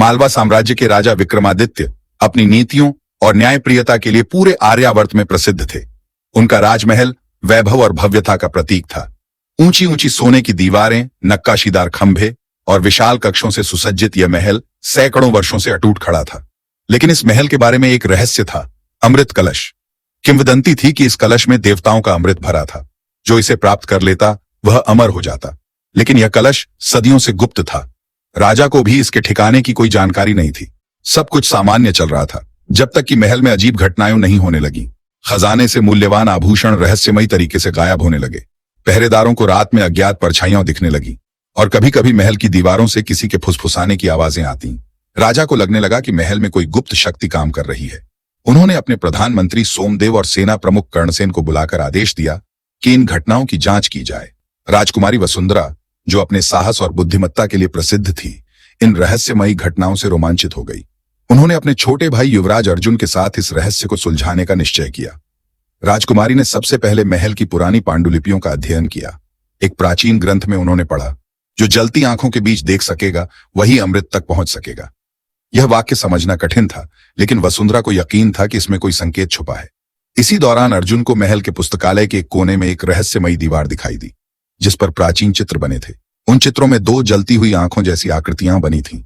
मालवा साम्राज्य के राजा विक्रमादित्य अपनी नीतियों और न्यायप्रियता के लिए पूरे आर्यावर्त में प्रसिद्ध थे। उनका राजमहल वैभव और भव्यता का प्रतीक था। ऊंची ऊंची सोने की दीवारें, नक्काशीदार खंभे और विशाल कक्षों से सुसज्जित यह महल सैकड़ों वर्षों से अटूट खड़ा था। लेकिन इस महल के बारे में एक रहस्य था, अमृत कलश। किंवदंती थी कि इस कलश में देवताओं का अमृत भरा था। जो इसे प्राप्त कर लेता वह अमर हो जाता। लेकिन यह कलश सदियों से गुप्त था। राजा को भी इसके ठिकाने की कोई जानकारी नहीं थी। सब कुछ सामान्य चल रहा था, जब तक कि महल में अजीब घटनाएं नहीं होने लगी। खजाने से मूल्यवान आभूषण रहस्यमयी तरीके से गायब होने लगे। पहरेदारों को रात में अज्ञात परछाइयां दिखने लगी और कभी कभी महल की दीवारों से किसी के फुसफुसाने की आवाजें आती। राजा को लगने लगा कि महल में कोई गुप्त शक्ति काम कर रही है। उन्होंने अपने प्रधानमंत्री सोमदेव और सेना प्रमुख कर्णसेन को बुलाकर आदेश दिया कि इन घटनाओं की जांच की जाए। राजकुमारी वसुंधरा, जो अपने साहस और बुद्धिमत्ता के लिए प्रसिद्ध थी, इन रहस्यमयी घटनाओं से रोमांचित हो गई। उन्होंने अपने छोटे भाई युवराज अर्जुन के साथ इस रहस्य को सुलझाने का निश्चय किया। राजकुमारी ने सबसे पहले महल की पुरानी पांडुलिपियों का अध्ययन किया। एक प्राचीन ग्रंथ में उन्होंने पढ़ा, जो जलती आंखों के बीच देख सकेगा वही अमृत तक पहुंच सकेगा। यह वाक्य समझना कठिन था, लेकिन वसुंधरा को यकीन था कि इसमें कोई संकेत छुपा है। इसी दौरान अर्जुन को महल के पुस्तकालय के एक कोने में एक रहस्यमयी दीवार दिखाई दी, जिस पर प्राचीन चित्र बने थे। उन चित्रों में दो जलती हुई आंखों जैसी आकृतियां बनी थीं।